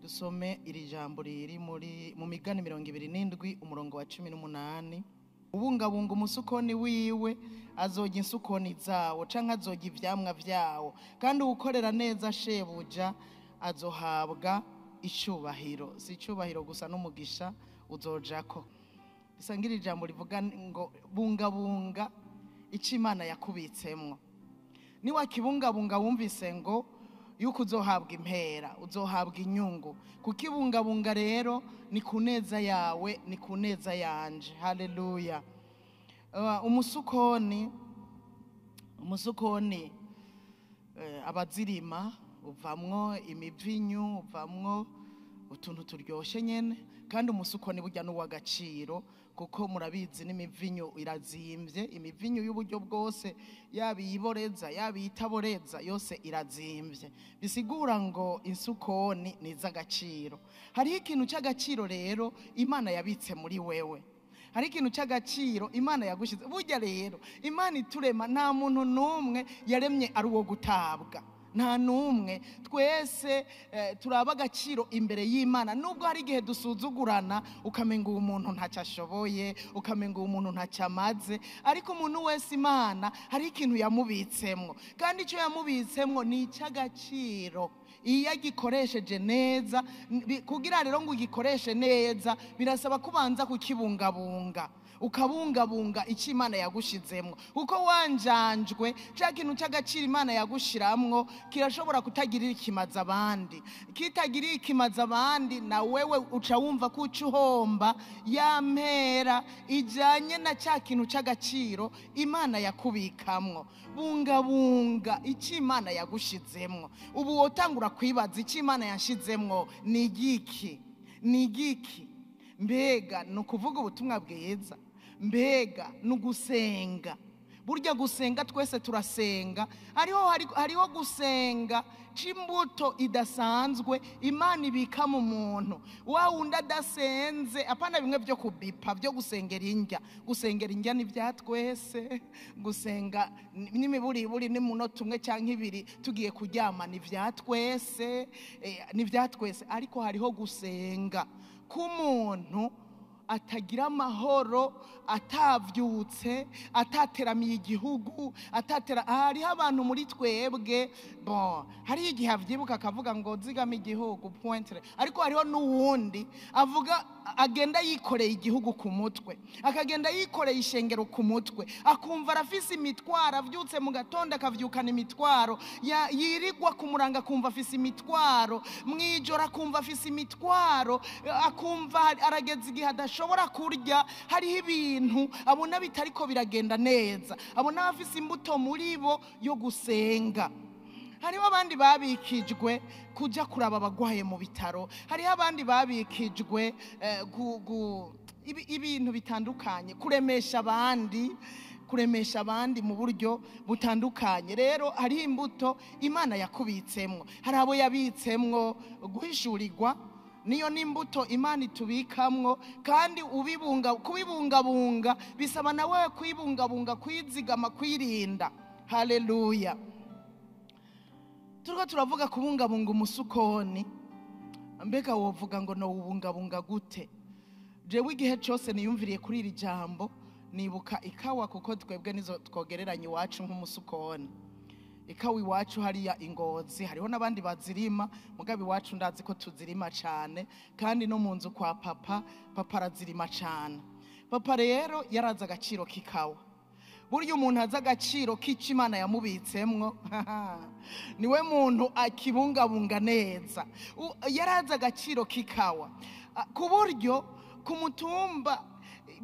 Dusome iri jambo riri mu Migani 27 umurongo wa 18. Ubungabunga umusukoni wiwe azojya insukoni zawo canke azojya ivyamwa vyawo, kandi ukorera neza shebuja azohabwa icubahiro. Si icubahiro gusa n'umugisha uzojako. Bisangira ijambo rivuga ngo bungabunga ico Imana yakubitsemwo. Ni wakibungabunga wumvise ngo yuko uzohabwa impera, uzohabwa inyungu. Kukibungabunga rero ni kuneza yawe, ni kuneza yanje. Haleluya. Umusukoni abazirima uvamwo imivinyu, uvamwo utuntu turyoshe nyene, kandi umusukoni burya n'uw'agaciro kuko murabizi n'imivinyu irazimvye. Imivinyu y'uburyo bwose, yaba iyiboreza yaba itaboreza, yose irazimvye. Bisigura ngo insukoni ni iz'agaciro. Hariho ikintu cy'agaciro rero Imana yabitse muri wewe. Hari ikintu cy'agaciro Imana yagushize. Burya rero Imana iturema nta muntu numwe yaremye ari uwo gutabwa. Nta numwe. Twese turaba agaciro imbere y'Imana. Nubwo hari igihe dusuzugurana ukamenga uwo muntu ntacyo ashoboye, ukamenga uwo muntu ntacyo amaze, ariko umuntu wese Imana hari ikintu yamubitsemwo, kandi icyo yamubitsemwo ni icy'agaciro. Iyo agikoresheje neza, kugira rero ngo ugikoreshe neza birasaba kubanza kukibungabunga, ukabungabunga icyo Imana yagushizemwo. Kuko wanjanjwe cya kintu cy'agaciro Imana yagushiramwo kirashobora kutagirira ikimaza abandi. Kitagirira ikimaza abandi, na wewe uca wumva ko uca uhomba ya mpera ijanye na cya kintu cy'agaciro Imana yakubikamwo. Bungabunga icyo Imana yagushizemwo. Ubu wotangura kwibaza icyo Imana yashizemwo ni igiki? Ni igiki? Mbega ni ukuvuga ubutumwa bwiza, mbega ni ugusenga. Burya gusenga twese turasenga. Hariho gusenga c'imbuto idasanzwe Imana ibika mu muntu. Wa wundi adasenze, apana bimwe byo kubipa byo gusengera indya. Gusengera indya ni vya twese. Gusenga n'imiburiburi ni munota umwe canke ibiri tugiye kuryama ni vya twese. Ni vya twese. Ariko hariho gusenga k'umuntu atagira amahoro, atavyutse, atateramiye igihugu, hariho abantu muri twebwe hariho igihe avyibuka akavuga ngo zigama igihugu pointre, ariko hariho n'uwundi avuga agenda yikoreye igihugu ku mutwe, akagenda yikoreye ishengero ku mutwe, akumva arafise imitwaro, avyutse mu gatondo akavyukana imitwaro, yirigwa ku muranga akumva afise imitwaro, mwijoro akumva afise imitwaro, akumva arageze igihe adashobora kurya. Hariho ibintu abona bitariko biragenda neza, abona bafise imbuto muri bo yo gusenga. Hariho abandi babikijwe kuja kuraba abagwaye mu bitaro. Hariho abandi babikijwe ibintu bitandukanye, kuremesha abandi mu buryo butandukanye. Rero hariho imbuto Imana yakubitsemwo. Hari abo yabitsemwo guhishurirwa, niyo n'imbuto Imana itubikamwo, kandi kubibungabunga bisaba na wewe kwibungabunga, kwizigama, kwirinda. Haleluya. Turiko turavuga kubungabunga umusukoni. Mbega wovuga ngo no ubungabunga gute? Jewe igihe cyose niyumviriye kuri iri jambo nibuka ikawa, kuko twebwe nizo twogereranya iwacu nk'umusukoni. Ikawa iwacu hariya Ingozi hariho n'abandi bazirima, mugabe iwacu ndazi ko tuzirima cyane, kandi no mu nzu kwa papa arazirima cyane. Papa rero yaraza agaciro k'ikawa. Burya umuntu aza agaciro k'icyo Imana yamubitsemwo niwe muntu akibungabunga neza. Yaraza agaciro k'ikawa ku buryo ku mutumba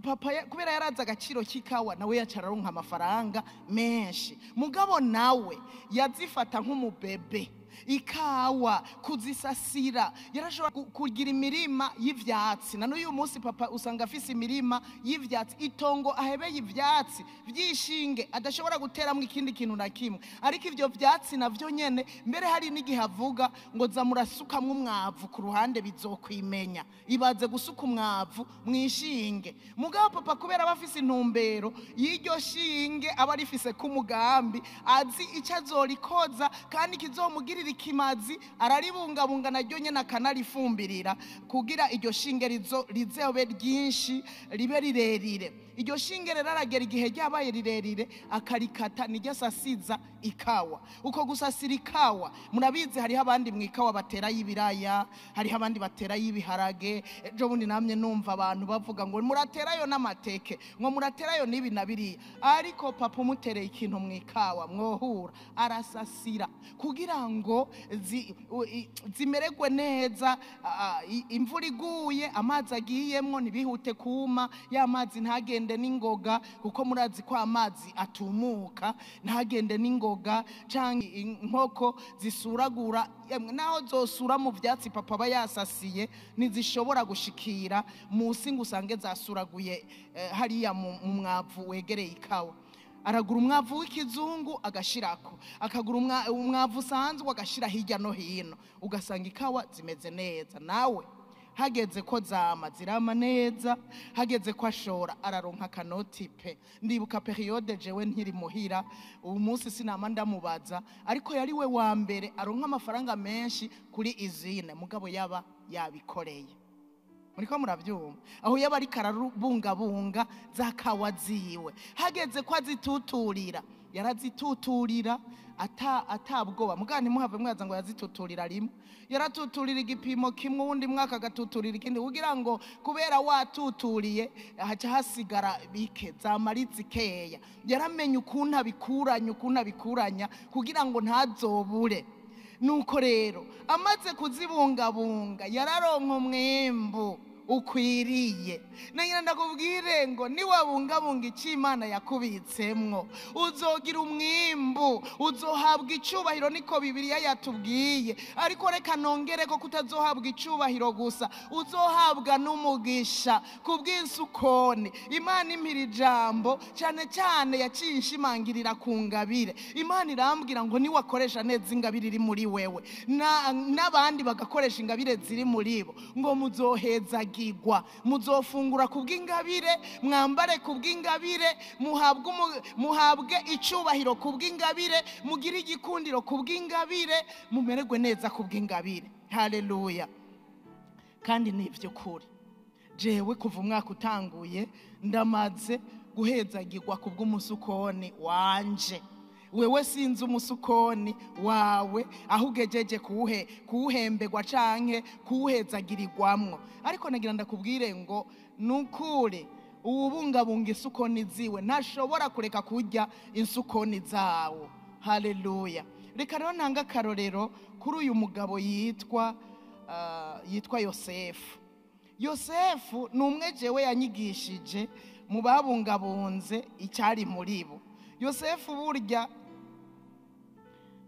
papa kubera yaraza agaciro k'ikawa, nawe yacararonka amafaranga menshi. Mugabo nawe yazifata nk'umubebe. Ikawa kuzisasira, yarashobora kugira imirima y'ivyatsi. Na n'uyu munsi papa usanga afise imirima y'ivyatsi, itongo ahebeye ivyatsi vyishinge, adashobora guteramwo ikindi kintu na kimwe. Ariko ivyo vyatsi navyo nyene mbere hari n'igihe avuga ngo za murasukamwo umwavu ku ruhande bizokwimenya. Ibaze gusuka umwavu mwishinge. Mugabo papa kubera abafise intumbero y'iryo shinge, aba rifise ku mugambi, azi ico azorikoza kandi kizomugirira kumugirira ikimazi araribungabunga naryo nyene akanarifumbirira kugira iryo shinge rizobe ryinshi ribe rirerire. Iryo shinge rero aragera igihe ryabaye rirerire akarikata niryo asasiza ikawa. Uko gusasira ikawa murabizi hariho abandi mu ikawa batera y'ibiraya, hariho abandi batera y'ibiharage. Ejo bundi namye numva abantu bavuga ngo muraterayo n'amateke, ngo muraterayo n'ibi na biriya. Ariko papa umutereye ikintu mu ikawa mwohura arasasira kugira ngo zimererwe neza. Imvura iguye amazi agiyemwo ntibihute kuma, ya mazi ntagende n'ingoga kuko murazi ko amazi atumuka, ntagende n'ingoga canke inkoko zisuragura naho zosura mu vyatsi papa aba yasasiye ntizishobora gushikira musi ngo usange zasuraguye hariya mu mwavu wegereye ikawa. Aragura umwavu w'ikizungu agashirako, akagura umwavu usanzwe agashira hirya no hino, ugasanga ikawa zimeze neza. Nawe hageze ko zirama neza, hageze ko ashora araronka akanoti pe. Ndibuka periode jewe nkiri muhira, ubu munsi sinama ndamubaza, ariko yari we wa mbere aronka amafaranga menshi kuri izine, mugabo yaba yabikoreye. Muriko muravyumva aho yaba ari karabungabunga za kawa ziwe, hageze ko azituturira yarazituturira atabwoba. Mugani muhave mwaza ngo yazituturira rimwe, yaratuturira igipimo kimwe uwundi mwaka agatuturira ikindi kugira ngo kubera watuturiye haca hasigara bike zamaritse keya. Yaramenye ukuntu abikuranya kugira ngo ntazobure. Nuko rero amaze kuzibungabunga yararonka umwembu ukwiriye. Nangira ndakubwire ngo niwabungabunga icyo Imana yakubitsemwo uzogira umwimbu, uzohabwa icubahiro, niko Bibiliya yatubwiye. Ariko reka nongere ko kutazohabwa icubahiro gusa, uzohabwa n'umugisha kubw'insukoni. Imana impira ijambo cyane cyane yaciye inshimangirira ku ngabire. Imana irambwira ngo niwakoresha neza ingabire iri muri wewe n'abandi bagakoresha ingabire ziri muri bo, ngo muzoheza muzofungura kubw'ingabire, mwambare kubw'ingabire, muhabwe icubahiro kubw'ingabire, mugire igikundiro kubw'ingabire, mumererwe neza kubw'ingabire. Haleluya. Kandi nivyo kuri jewe kuva umwaka utanguye ndamaze guhezagirwa kubw'umusukoni wanje. Wewe sinzi umusukoni wawe aho ugejeje kuwuhembegwa canke kuwuhezagirirwamwo, ariko nagira ndakubwire ngo nukuri uwubungabunga isukoni ziwe ntashobora kureka kurya insukoni zawo. Haleluya. Reka rero ntanga akarorero kuri uyu mugabo yitwa Yosefu. Yosefu ni umwe jewe yanyigishije mu babungabunze icyari muri bo. Yosefu burya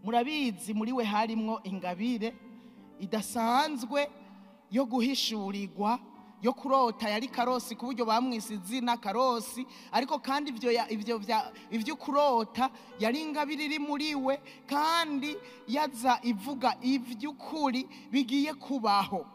murabizi muri we harimwo ingabire idasanzwe yo guhishurirwa, yo kurota. Yari karosi ku buryo bamwise izina karosi, ariko kandi ivyo kurota yari ingabire iri muri we, kandi yaza ivuga ivy'ukuri bigiye kubaho.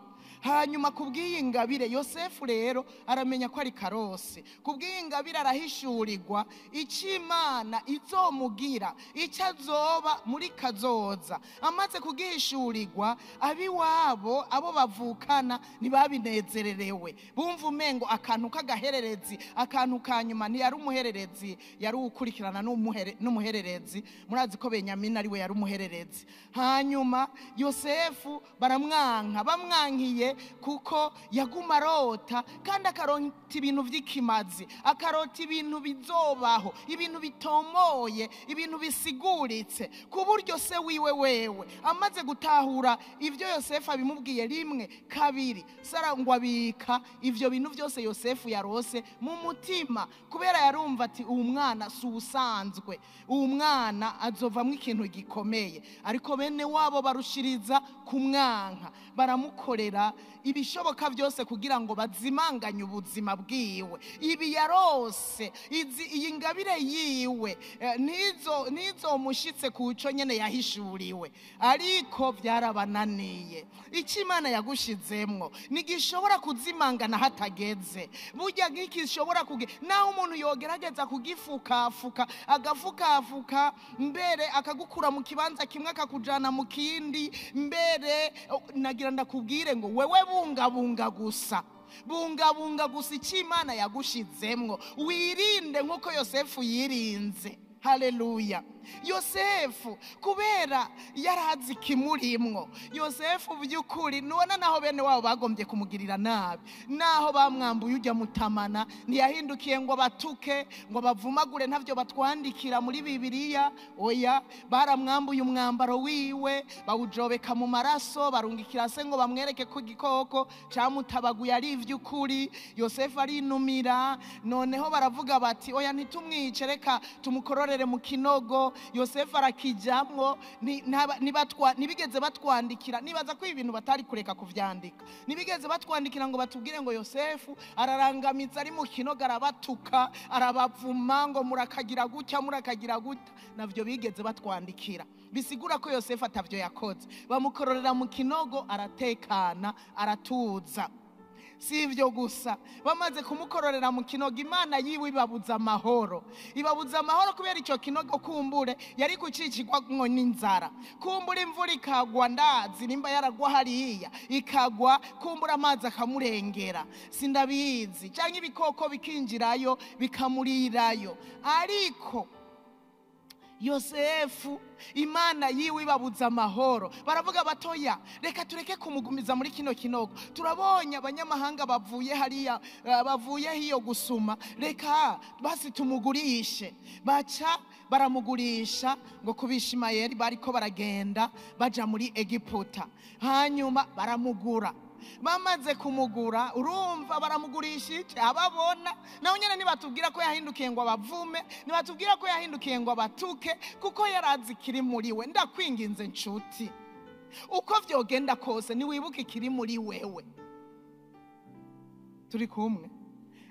Hanyuma kubw'iyi ngabire Yosefu rero aramenya ko ari karosi. Kubw'iyi ngabire arahishurirwa icyo Imana izomugira, icyo azoba muri kazoza. Amaze kugihishurirwa abiwabo abo bavukana ntibabinezererewe, bumva umengo akantu k'agahererezi, akantu kanyuma ntiyari umuhererezi, yari ukurikirana n'umuhererezi. Murazi ko Benyamini ari we yari umuhererezi. Hanyuma Yosefu baramwanka, bamwankiye kuko yaguma arota, kandi akarota ibintu vy'ikimazi, akarota ibintu bizobaho, ibintu bitomoye, ibintu bisiguritse, ku buryo se wiwe wewe amaze gutahura ivyo Yosefu abimubwiye rimwe kabiri, Sara ngo abika ivyo bintu vyose Yosefu yarose mu mutima, kubera yarumva ati uwu mwana si ubusanzwe, uwu mwana azovamwo ikintu gikomeye. Ariko bene wabo barushiriza kumwanka, baramukorera ibishoboka byose kugira ngo bazimanganye ubuzima bwiwe. Ibi yarose iyi ngabire yiwe nizo mushitse kuco nyene yahishuriwe, ariko byarabananiye. Iki Imana yagushizemwo nigishobora kuzimangana hatageze. Burya nk'ikishobora naho umuntu yogerageza kugifukafuka agafukafuka, mbere akagukura mu kibanza kimwe akakujana mu kindi, mbere nagira ndakubwire ngo wewe bungabunga gusa icyo Imana yagushizemwo. Wirinde nk'uko Yosefu yirinze. Haleluya. Yosefu kubera yarazi ikimurimwo. Yosefu by'ukuri nubona naho bene wabo bagombye kumugirira nabi, naho bamwambuye ujya mutamana, ntiyahindukiye ngo batuke ngo bavumagure, ntavyo batwandikira muri Bibiliya. Oya, baramwambuye umwambaro wiwe, bawujobeka mu maraso, barungikira se ngo bamwereke ko igikoko camutabaguye ari ivy'ukuri. Yosefu arinumira, noneho baravuga bati oya ntitumwice, reka tumukororere mu kinogo. Yosefu arakijamwo, nibigeze batwandikira, nibaza ko ibintu batari kureka kuvyandika, nibigeze batwandikira ngo batubwire ngo Yosefu ararangamiza ari mu kinogo, arabatuka, arabavuma ngo murakagira gutya murakagira gutya. Navyo bigeze batwandikira, bisigura ko Yosefu atavyo yakoze. Bamukororera mu kinogo, aratekana, aratuza. Si ibyo gusa, bamaze kumukororera mu kinogo, Imana yiwe ibabuza amahoro. Ibabuza amahoro kubera icyo kinogo kumbure yari kucicirwa ngo n'inzara. Kumbura imvura ikagwa, ndazi nimba yaragwa hariya ikagwa, kumbura amazi akamurengera, sindabizi, cyangwa ibikoko bikinjirayo bikamurirayo. Ariko Yosefu Imana yiwe ibabuza amahoro. Baravuga batoya, reka tureke kumugumiza muri kino kinogo, turabonye abanyamahanga bavuye hariya, bavuye hiyo gusuma, reka basi tumugurishe. Baca baramugurisha ngo kubishimayeli bariko baragenda baja muri Egiputa, hanyuma baramugura. Bamaze kumugura, urumva baramugurisha iki? Ababona naho nyene nibatubwira ko yahindukiye ngo abavume, nibatubwira ko yahindukiye ngo abatuke, kuko yarazi kiri muri we. Ndakwinginze nshuti, uko vyogenda kose niwibuke ikiri muri wewe. Turi kumwe?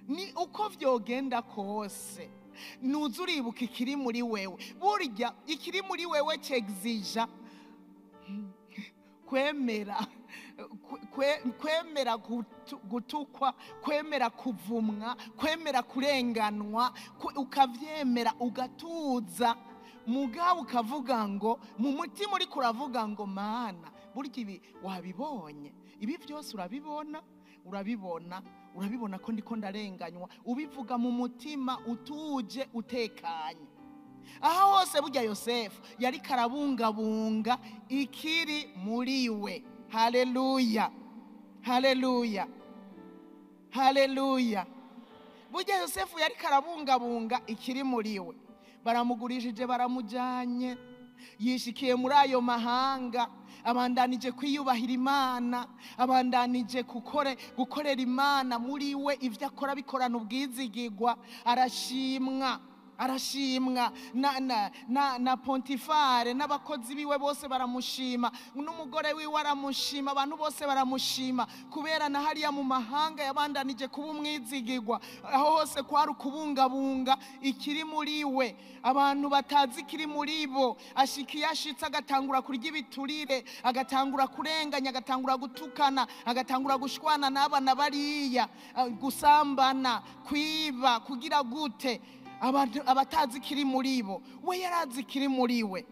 Ni uko vyogenda kose nuzuribuka ikiri muri wewe. Burya ikiri muri wewe cyexija kwemera gutukwa, kwemera kuvumwa, kwemera kurenganwa, ukavyemera ugatuza. Mugabo ukavuga ngo mu mutima uri kuravuga ngo Mana, burya ibi wabibonye, ibi byose urabibona ko ndiko ndarenganywa. Ubivuga mu mutima utuje utekanye. Aha hose burya Yosefu yari karabungabunga ikiri muri we. Haleluya, haleluya, haleluya. Burya Yosefu yari karabungabunga ikiri muri we. Baramugurishije, baramujanye, yishikiye muri ayo mahanga, abandanije kwiyubahira Imana, abandanije gukorera Imana muri we. Ivyo akora bikorana ubwizigirwa, arashimwa na Pontifare n'abakozi biwe bose baramushima, n'umugore wiwe aramushima, abantu bose baramushima, kubera na hariya mu mahanga yabandanije kuba umwizigirwa. Aho hose kwari ukubungabunga ikiri muri we. Abantu batazi ikiri muri bo, ashikiye ashitse agatangura kurya ibiturire, agatangura kurenganya, agatangura gutukana, agatangura gushwana n'abana bariya, gusambana, kwiba, kugira gute. Abatazi kiri muri bo, we yarazi kiri muri we.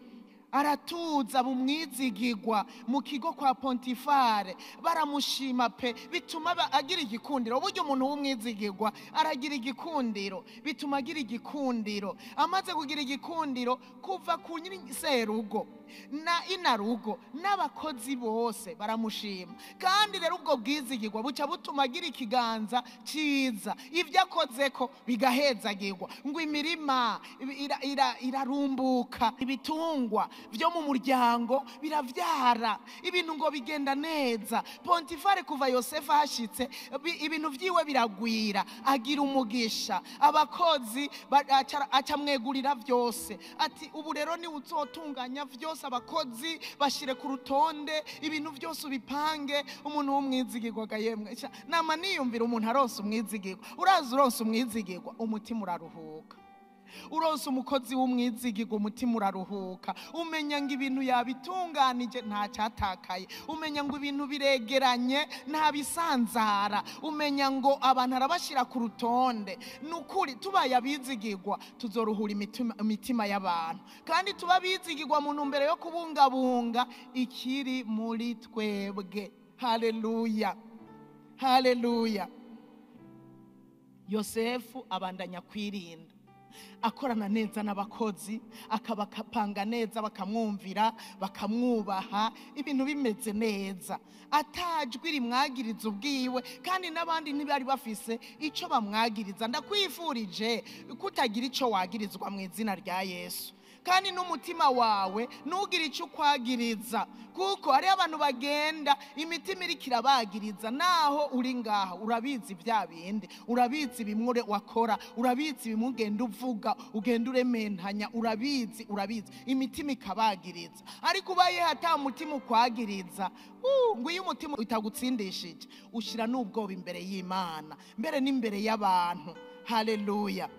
Aratuza bumwizigirwa mu kigo kwa Pontifare, baramushima pe, bituma agira igikundiro. Buryo umuntu w'umwizigirwa aragira igikundiro, bituma agira igikundiro. Amaze kugira igikundiro, kuva ku nyiri serugo na inarugo n'abakozi bose baramushima. Kandi rero ubwo bwizigirwa buca butuma agira ikiganza ciza, ivyo akozeko bigahezagirwa, ngo imirima irarumbuka, ibitungwa byo mu muryango biravyara ibintu ngo bigenda neza. Pontifare kuva Yosefu hashitse ibintu vyiwe biragwira, agira umugisha, abakozi acamwegurira vyose, ati ubu rero ni uzotunganya vyose, abakozi bashire ku rutonde, ibintu vyose ubipange. Umuntu w'umwizigirwa yemwe nama niyumvira umuntu aronse umwizigirwa. Urazi uronse umwizigirwa umutima uraruhuka, uronse umukozi w'umwizigirwa umutima uraruhuka, umenya ngo ibintu yabitunganije nta cyatakaye, umenya ngo ibintu biregeranye nta bisanzara, umenya ngo abantu arabashira ku rutonde. Nukuri tubaye abizigirwa tuzoruhura imitima y'abantu, kandi tuba bizigirwa mu ntumbero yo kubungabunga ikiri muri twebwe. Haleluya, haleluya. Yosefu abandanya kwirinda, akorana neza n'abakozi, akabapanga neza, bakamwumvira, bakamwubaha, ibintu bimeze neza, atajwi rimwagiriza ubwiwe, kandi n'abandi ntibari bafise ico bamwagiriza. Ndakwifurije kutagira ico wagirizwa mu izina rya Yesu, kandi n'umutima wawe ntugire icyo ukwagiriza, kuko hari abantu bagenda imitima iriko irabagiriza. Naho uri ngaha urabizi bya bindi, urabizi bimwe wakora, urabizi bimwe ugenda uvuga, ugenda urementanya, urabizi imitima ikabagiriza. Ariko ubaye hata umutima ukwagiriza, ngo iyo umutima utagutsindishije ushira n'ubwoba imbere y'Imana, mbere n'imbere y'abantu. Haleluya.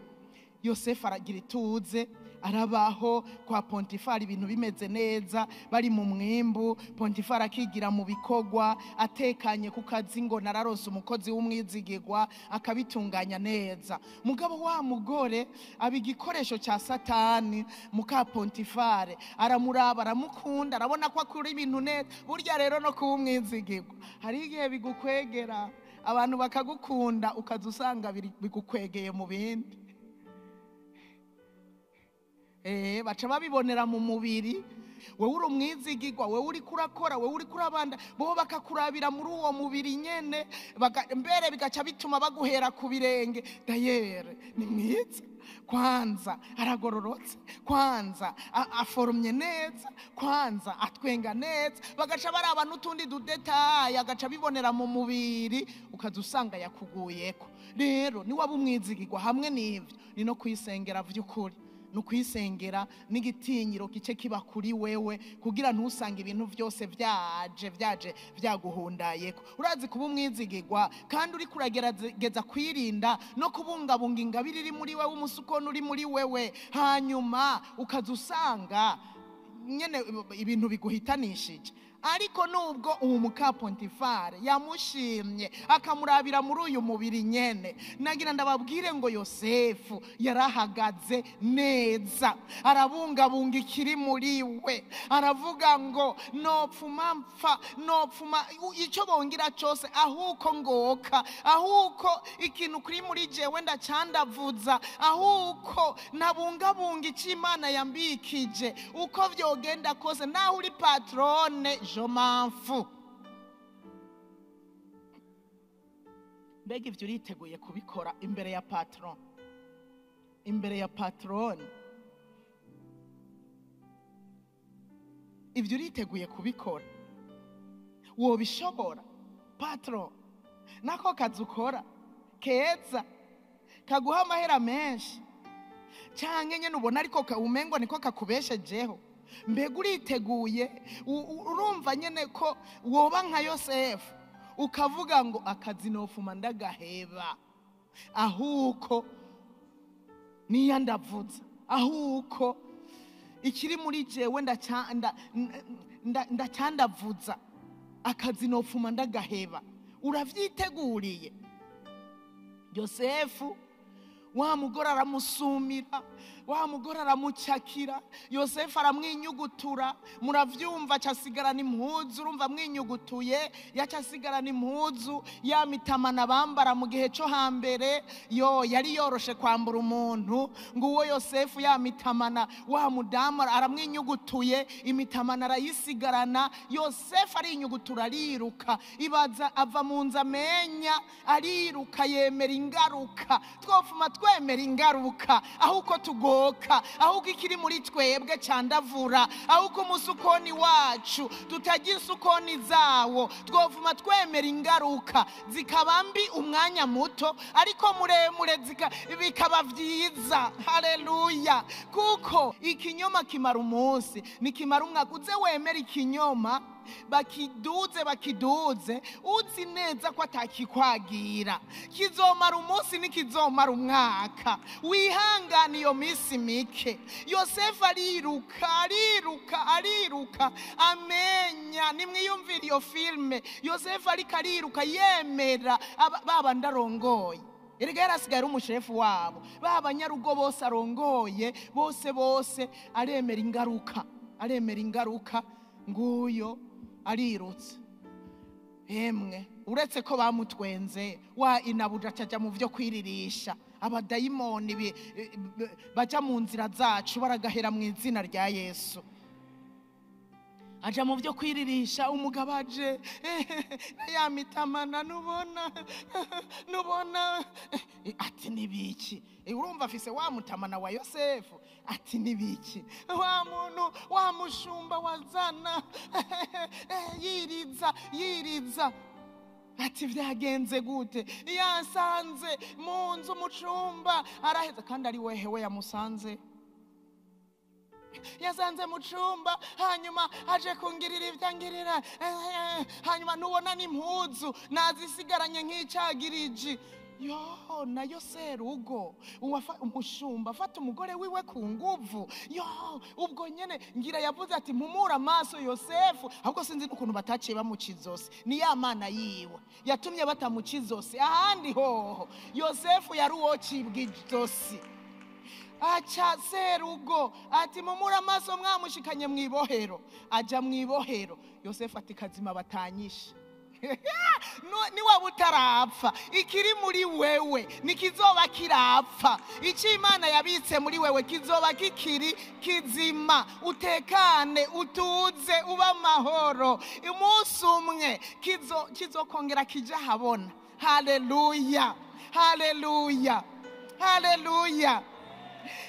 Yosefu aragira ituze, arabaho kwa Pontifari ibintu bimeze neza, bari mu mwimbu. Pontifari akigira mu bikogwa, atekanye ku kazi, ngo nararonse umukozi w'umwizigirwa, akabitunganya neza. Mugabo wa mugore aba igikoresho cya Satani. Muka Pontifari aramuraba, aramukunda, arabona ko akora ibintu neza. Burya rero no kuba umwizigirwa hari igihe bigukwegera, abantu bakagukunda ukaza usanga bigukwegeye mu bindi. Baca babibonera mu mubiri. Wewe uri umwizigirwa, wewe uri kurakora, wewe uri kurabanda, bo bakakurabira muri uwo mubiri nyene, mbere bigaca bituma baguhera ku birenge. Dayere ni mwiza, kwanza aragororotse, kwanza aforumye neza, kwanza atwenga neza. Bagaca baraba n'utundi dudetaye, agaca bibonera mu mubiri, ukaza usanga yakuguyeko. Rero ni waba umwizigirwa hamwe n'ivyo, ni no kwisengera vy'ukuri, nukwisengera n'igitinyiro kice kiba kuri wewe, kugira ntusange ibintu byose vyaje vyaguhundayeko. Urazi kuba umwizigirwa kandi uri kuragerageza kwirinda no kubungabunga ingabire iri muri wewe, umusukoni uri muri wewe, hanyuma ukaza usanga nyene ibintu biguhitanishije. Ariko nubwo uwo muka Pontifare yamushimye akamurabira muri uyu mubiri nyene, nagira ndababwire ngo Yosefu yarahagaze neza, arabungabunga ikiri muri we, aravuga ngo nopfuma icyo bongira cyose, ahuko ngoka, ahuko ikintu kuri muri jewe ndacandavuza, ahuko nabungabunga icyo Imana yambikije. Uko vyogenda kose, naho uri patrone je m'en fous. Mbega ivyo uriteguye kubikora imbere ya patron, imbere ya patroni? Ivyo uriteguye kubikora? Wobishobora? Patron nako kazi ukora keza kaguha amahera menshi, canke nyene ubona ariko umengo niko kakubeshejeho, mbega uriteguye? Urumva nyene ko woba nka Yosefu ukavuga ngo akazi nofuma ndagaheba, ahuko niya ndavuza, ahuko ikiri muri jewe ndacandavuza, akazi nofuma ndagaheba. Uravyiteguriye? Yosefu wa mugore aramusumira, wa mugore aramucakira, Yosefu aramwinyugutura, muravyumva, acasigarana impuzu. Urumva amwinyugutuye, yacasigarana impuzu, ya mitamana bambara mu gihe cyo hambere, yari yoroshe kwambura umuntu. ngo uwo Yosefu ya mitamana, wa mudamu aramwinyugutuye, imitamana arayisigarana. Yosefu arinyugutura, ariruka, ibaza ava mu nzu amenya, ariruka, yemera ingaruka. Twofuma twemera ingaruka aho uko kidohoka, ahubwo ikiri muri twebwe candavura, ahubwo umusukoni wacu tutagira isukoni zawo, twovuma twemera ingaruka zikaba mbi umwanya muto ariko muremure bikaba vyiza. Haleluya! Kuko ikinyoma kimara umunsi nikimara umwaka. Uze wemera ikinyoma bakiduze uzi neza ko atakikwagira, kizomara umunsi nikizomara umwaka. Wihangane iyo minsi mike. Yosefu ariruka amenya. Nimwiyumvira iyo filme, Yosefu ariko ariruka yemera baba ndarongoye. Erega yarasigaye ari umushefu wabo, banyarugo bose arongoye, bose aremera ingaruka. Nguyo arirutse. Emwe uretse ko bamutwenze, wa inabuja acaja mu byo kwiririsha. Abadayimoni baja mu nzira zacu baragahera mu izina rya Yesu. Aja mu byo kwiririsha. Umugabo aje, yamitamana nubona ati nibiki? Urumva afise wa mutamana wa Yosefu. Ati nibiki? Wa muntu wa mushumba wazana yiriza. Ati vyagenze gute? Yasanze mu nzu mucumba araheza, kandi ari wehewe yamusanze. Yasanze mu cumba, hanyuma aje kungirira ivyangirira, hanyuma nubona n'impuzu nazisigaranye nk'icagiriji. Yo, nayo serugo umushumba afata umugore wiwe ku nguvu. Yo, ubwo nyene ngira yavuze ati mpumura amaso Yosefu. Ahubwo sinzi n'ukuntu bataciye bamucizosi. Ni ya mana yiwe yatumye batamucizosi. Ahandi hoho Yosefu yari uwo cibwa izosi. Acha serugo ati mumura amaso mwamushikanye mwibohero. Aja mwibohero. Yosefu ati kazima batanyishe. Niwe butarapfa, ikiri muri wewe nikizoba kirapfa. Ico Imana yabitse muri wewe kizoba kikiri kizima. Utekane, utuze, uba amahoro. Umunsi umwe kizokongera kija habona. Haleluya!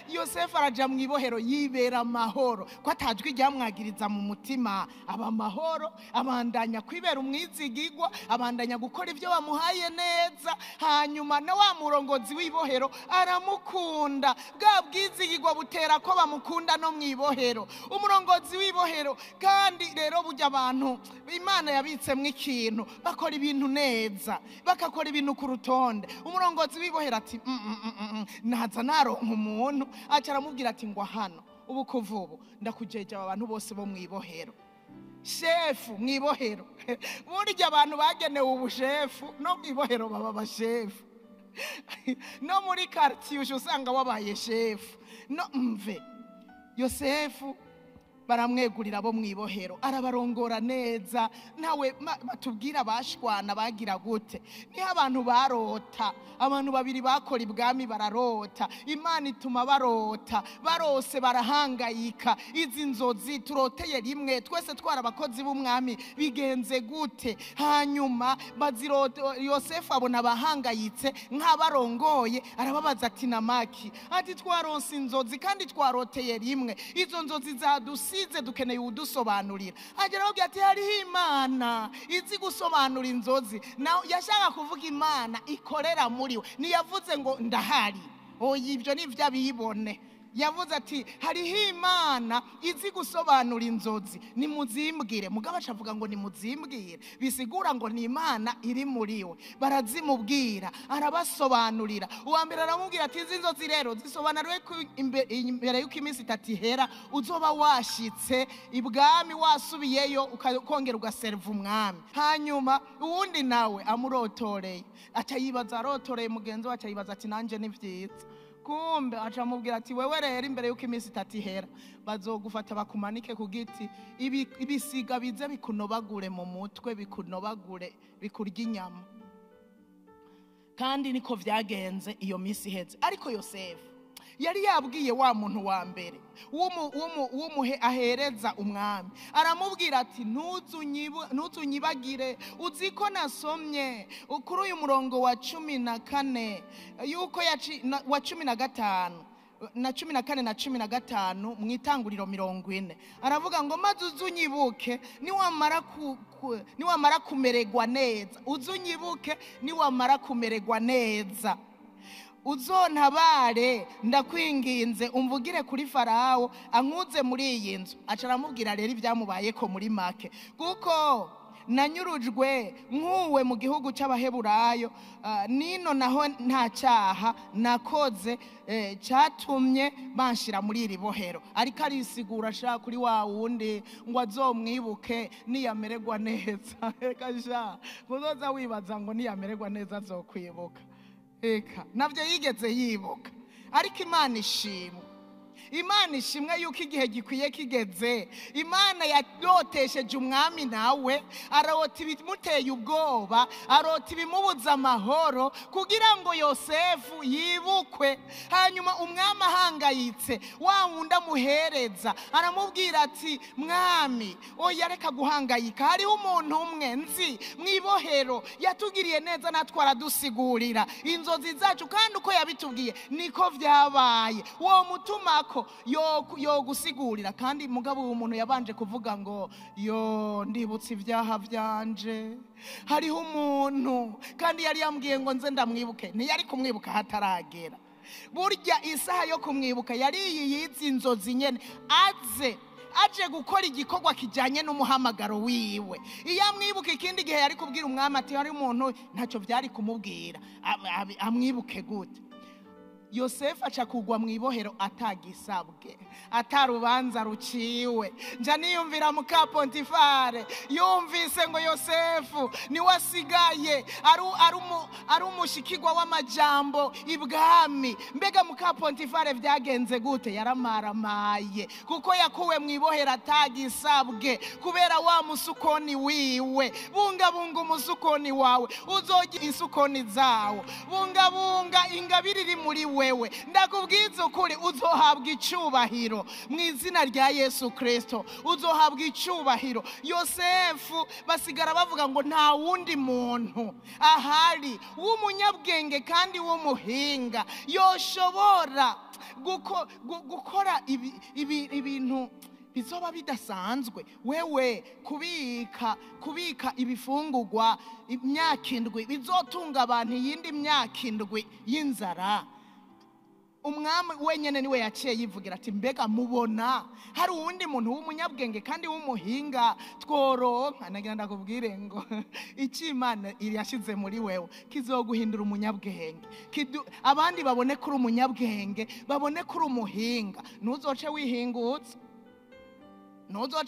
Yosefu araja mwibohero yibera amahoro, ko atajwi ryamwagiriza mu mutima. Aba amahoro, abandanya kwibera umwizigigwa, abandanya gukora ivyo bamuhaye neza. Hanyuma na wa murongozi w'ibohero aramukunda. Bwa bwizigigwa butera ko bamukunda no mwibohero. Umurongozi w'ibohero kandi rero burya abantu Imana yabitsemwe ikintu, bakora ibintu neza, bakakora ibintu ku rutonde. Umurongozi w'ibohero ati naza naronka umuntu, aca aramubwira ati ngwa hano ubu kuvubu ndakujeje abantu bose bo mwibohero. Shefu mwibohero burya abantu bagenewe ubushefu no mwibohero baba bashefu. No muri quartier usanga wabaye shefu. No mve Yosefu baramwegurira bo mwibohero, arabarongora neza. Nawe batubwira bashwana bagira gute? Niho abantu barota, abantu babiri bakora ibwami bararota. Imana ituma barota, barose barahangayika. Izi nzozi turoteye rimwe twese twara abakozi b'umwami bigenze gute? Hanyuma bazirota. Yosefu abona bahangayitse nk'abarongoye, arababaza ati namaki, ati twaronse inzozi kandi twaroteye rimwe. Izo nzozi zadusize dukeneye udusobanurira. Agera aho ati hariho Imana izi gusobanura inzozi. Yashaka kuvuga Imana ikorera muri we. Niyavuze ngo ndahari. Ibyo nivyo abibone. Yavuze ati hariho Imana izi gusobanura inzozi, nimuzimbwire. Mugabo acavuga ngo nimuzimbwire, bisigura ngo ni Imana iri muri we. Barazimubwira, arabasobanurira. Uwambere aramubwira ati izi nzozi rero zisobanuriwe imbere yuko iminsi 3 ihera uzoba washitse ibwami, wasubiyeyo ukongera ugaserva umwami. Hanyuma uwundi nawe amurotoreye, aca yibaza, arotoreye mugenzi we aca yibaza ati nanje ni vyiza. Kumbe aca mubwira ati wewe rero imbere yuko iminsi 3 ihera bazogufata bakumanike ku giti, ibisiga bize bikunobagure mu mutwe, bikunobagure bikurya inyama. Kandi niko vyagenze iyo minsi iheze. Ariko Yosefu yari yabwiye wa muntu wa mbere w'umuhe ahereza umwami, aramubwira ati ntuzunyibagire. Uziko nasomye kuri uyu murongo wa 14 yuko wa 15 na 14 na 15 mu itanguriro 40 aravuga ngo maze uzunyibuke niwamara kumererwa neza, uzunyibuke niwamara kumererwa neza, uzontabare ndakwinginze umvugire kuri Farawo ankuze muri iyi nzu. Aca aramubwira rero ibyamubayeko muri make, kuko nanyurujwe nkuwe mu gihugu cy'Abaheburayo, nino naho nta cyaha nakoze cyatumye banshira muri iri bohero. Ariko arisigura ashaka kuri wa wundi ngo azomwibuke niyamererwa neza. Reka sha muzoza wibaza ngo niyamererwa neza azokwibuka, eka navyo yigeze yibuka. Ariko Imana ishimwe yuko igihe gikwiye kigeze. Imana yarotesheje umwami nawe, arota ibimuteye ubwoba, arota ibimubuza amahoro kugira ngo Yosefu yibukwe. Hanyuma umwami ahangayitse, wa wundi amuhereza aramubwira ati mwami oya reka guhangayika, hariho umuntu umwe nzi mwibohero yatugiriye neza, natwe aradusigurira inzozi zacu, kandi uko yabitubwiye niko vyabaye. Uwo mutumako yo gusigurira. Kandi mugabo uwo muntu yabanje kuvuga ngo ndibutse ibyaha byanje, hariho umuntu kandi yari yambwiye ngo nze ndamwibuke. Ntiyari kumwibuka hataragera. Burya isaha yo kumwibuka yari yiyizi inzozi nyene, aje gukora igikorwa kijanye n'umuhamagaro wiwe. Iyo amwibuka ikindi gihe yari kubwira umwami ati hari umuntu, ntacyo byari kumubwira. Amwibuke gute? Yosefu aca kugwa mwibohero atagisabwe, atarubanza ruciwe. Nja niyumvira muka Pontifare yumvise ngo Yosefu ni wasigaye ari umushikirwa w'amajambo ibwami. Mbega muka Pontifare vyagenze gute? Yaramaramaye kuko yakuwe mwibohero atagisabwe kubera wa musukoni wiwe. Bunga umusukoni wawe, uzogira isukoni zawo. Bunga ingabiriri muri wewe. Ndakubwiza ukuri, uzohabwa icubahiro mu izina rya Yesu Kristo, uzohabwa icubahiro. Yosefu basigara bavuga ngo nta wundi muntu ahari w'umunyabwenge kandi w'umuhinga yoshobora gukora ibintu bizoba bidasanzwe. Wewe kubika ibifungurwa imyaka 7 bizotunga abantu yindi myaka 7 y'inzara. Umwami wenyene niwe yaciye yivugira ati mbega mubona hari uwundi muntu w'umunyabwenge kandi w'umuhinga tworonka? Nagira ndakubwire ngo iki Imana iri yashize muri wewe kizoguhindura umunyabwenge. Abandi babone kuri umunyabwenge, babone kuri umuhinga. Ntuzoce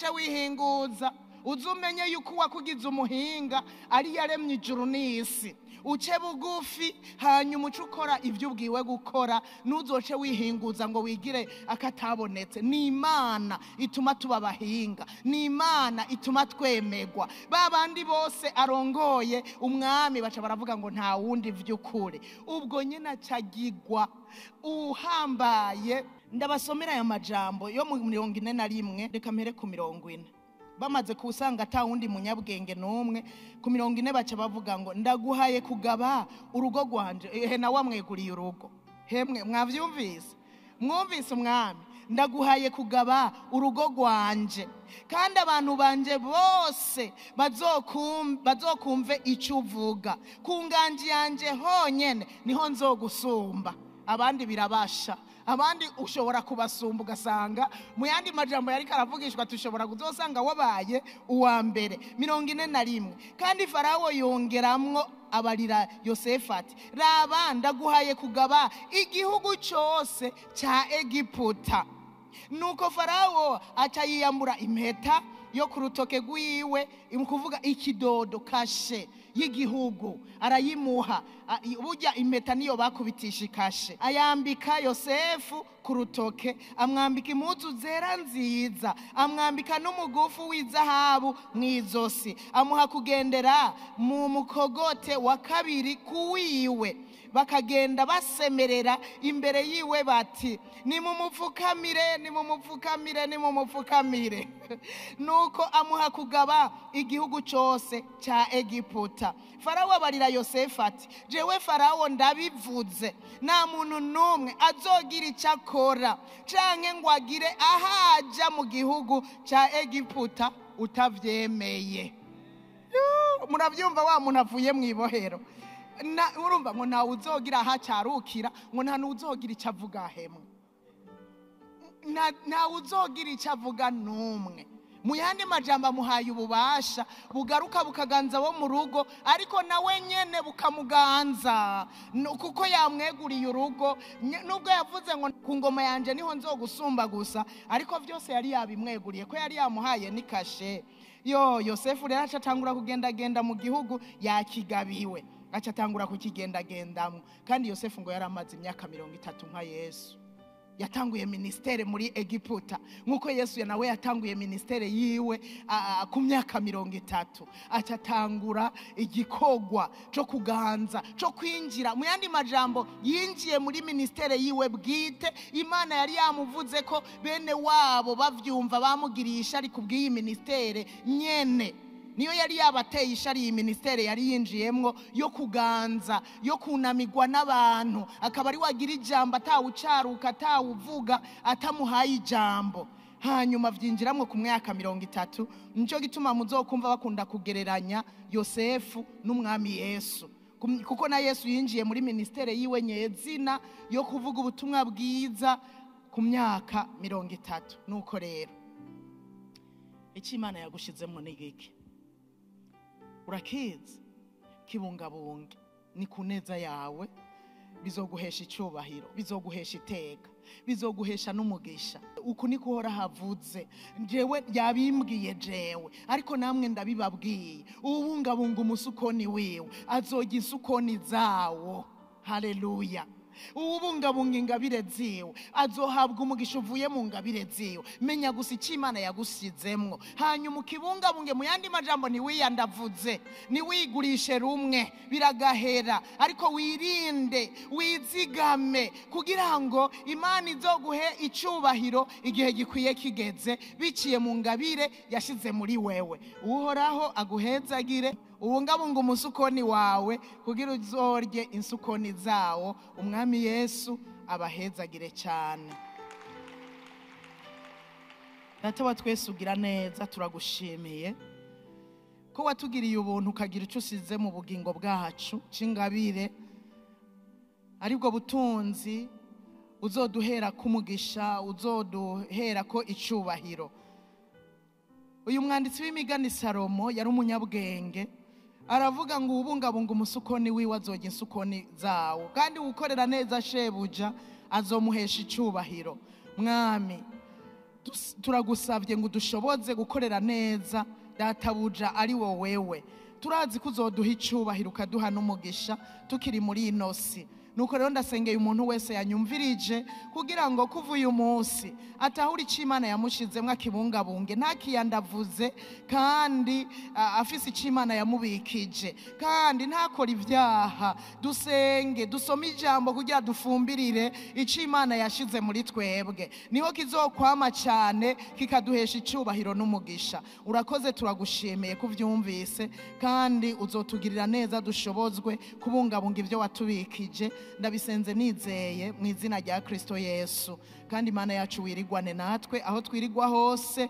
wihinguza, uzumenye yuko wakugize umuhinga ari yaremye ijuru n'isi. Uce bugufi hanyuma ucukora ibyo ubwiwe gukora. Nuzoce wihinguza ngo wigire akatabonetse. Ni Imana ituma tuba abahinga, ni Imana ituma twemegwa. Babandi bose arongoye umwami baca baravuga ngo nta wundi vy'ukuri. Ubwo nyine acagigwa uhambaye. Ndabasomera aya majambo yo mu 41, reka mpere ku 40. Bamaze kusanga ata wundi munyabwenge n'umwe, ku 40 baca bavuga ngo ndaguhaye kugaba urugo rwanje. Na wamweguriye urugo. Hemwe mwavyumvise? Mwumvise umwami? Ndaguhaye kugaba urugo rwanje, kandi abantu banje bose bazokumve icyo uvuga. Ku nganji yanje honyene niho nzogusumba. Abandi birabasha, abandi ushobora kubasumba ugasanga mu yandi majambo yari karavugishwa tushobora kuzosanga wabaye uwa mbere. 41. Kandi Farawo yongeramwo abarira Yosefu ati raba ndaguhaye kugaba igihugu cyose cya Egiputa. Nuko Farawo aca yiyambura impeta yo ku rutoke rwiwe, imukuvuga ikidodo kashe y'igihugu arayimuha. Burya impeta niyo bakubitisha kashe. Ayambika Yosefu ku rutoke, amwambika impuzu zera nziza, amwambika n'umugufu w'izahabu mwizosi, amuha kugendera mu mukogote wa kabiri kuwiwe. bakagenda basemerera imbere yiwe bati nimumupfukamire nimumupfukamire nimumupfukamire. Nuko amuha kugaba igihugu cyose cya Egiputa. Farawo abarira Yosefu ati jewe Farawo ndabivuze, nta muntu n'umwe azogira icyo akora canke ngo agire ahaja mu gihugu cya Egiputa utavyemeye. Murabyumva wa muntu avuye mu ibohero, urumva ngo ntawe uzogira aha cyarukira, ngo nta n'uzogira icyo avuga hemwe, ntawe uzogira icyo avuga n'umwe. Mu yandi majambo amuhaye ububasha bugaruka bukaganza wo mu rugo, ariko nawe nyene bukamuganza kuko yamweguriye urugo. Nubwo yavuze ngo ku ngoma yanje niho nzogusumba gusa, ariko byose yari yabimweguriye ko yari yamuhaye nikashe. Yosefu rero acatangura kugendagenda mu gihugu yakigabiwe, acatangura kukigendagendamo. Kandi Yosefu ngo yari amaze imyaka 30 nka Yesu. Yatanguye ministere muri Egiputa nkuko Yesu nawe yatanguye ministere yiwe ku myaka 30. Acatangura igikogwa cyo kuganza cyo kwinjira. Mu yandi majambo yinjiye muri ministere yiwe bwite. Imana yari yamuvuze ko bene wabo bavyumva bamugirisha ari kubwiyi ministere nyene. Niyo yari yabateye ishari iyi ministere yari yinjiyemwo yo kuganza, yo kunamigwa n'abantu, akaba ari wagira ijambo atawucaruka atawuvuga atamuhaye ijambo. Hanyuma vyinjiramwo ku myaka 30. Nico gituma muzokumva bakunda kugereranya Yosefu n'umwami Yesu, kuko na Yesu yinjiye muri ministere yiwe nyezina yo kuvuga ubutumwa bwiza ku myaka 30. Nuko rero iki Imana yagushizemo n'igiki urakizi, kibungabunge ni kuneza yawe, bizoguhesha icubahiro, bizoguhesha iteka, bizoguhesha n'umugisha. Uku niko uhora havuze, jewe yabimbwiye jewe, ariko namwe ndabibabwiye. Ubungabunga umusukoni wiwe azogira isukoni zawo. Haleluya. Ubungabunga ingabire ziwe azohabwa umugisha uvuye mu ngabire ziwe. Menya gusa icyo Imana yagusizemwo, hanyuma ukibungabunge. Mu yandi majambo ni wiyandavuze, ni wigurishe rumwe biragahera, ariko wirinde wizigame kugira ngo Imana izoguhe icubahiro igihe gikwiye kigeze, biciye mu ngabire yashize muri wewe. Uhoraho aguhezagire, ubungabunga umusukoni wawe kugira uzorye insukoni zawo. Umwami Yesu abahezagire cyane. Data wa twese ugira neza, turagushimiye ko watugiriye ubuntu ukagira icyo usize mu bugingo bwacu c'ingabire, aribwo butunzi uzoduhera kumugisha, uzoduhera ko icubahiro. Uyu mwanditsi w'imigani Salomo yari umunyabwenge, aravuga ngo ubungabunga umusukoni wiwe azogira insukoni zawo, kandi ukorera neza shebuja azomuhesha icubahiro. Mwami, turagusabye ngo dushoboze gukorera neza databuja ari wowewe. Turazi ko uzoduha icubahiro ukaduha n'umugisha tukiri muri ino si. Nuko rero ndasengeye umuntu wese yanyumvirije kugira ngo kuva uyu munsi atahura icyo Imana yamushizemwo akibungabunge, ntakiyandavuze, kandi afise icyo Imana yamubikije, kandi ntakora ibyaha. Dusenge, dusome ijambo kugira dufumbirire icyo Imana yashize muri twebwe, niho kizokwama cyane kikaduhesha icubahiro n'umugisha. Urakoze, turagushimiye kuvyumvise, kandi uzotugirira neza dushobozwe kubungabunga ibyo watubikije. Ndabisenze nizeye mu izina rya Kristo Yesu. Kandi Imana yacu wirigwane natwe aho twirigwa hose,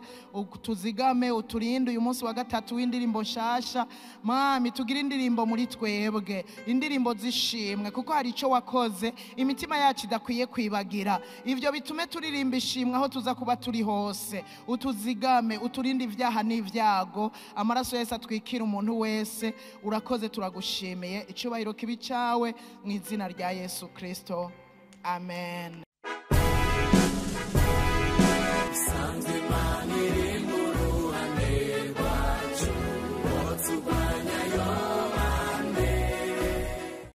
tuzigame, uturinde uyu munsi wa gatatu w'indirimbo nshasha. Mami, tugira indirimbo muri twebwe, indirimbo zishimwe, kuko hari ico wakoze imitima yacu idakwiye kwibagira. Ivyo bitume turirimba ishimwe aho tuza kuba turi hose. Utuzigame, uturinde ivyaha n'ivyago, amaraso Yesu atwikira umuntu wese. Urakoze, turagushimiye. Icubahiro kibi cawe mu izina rya Yesu Kristo. Amen.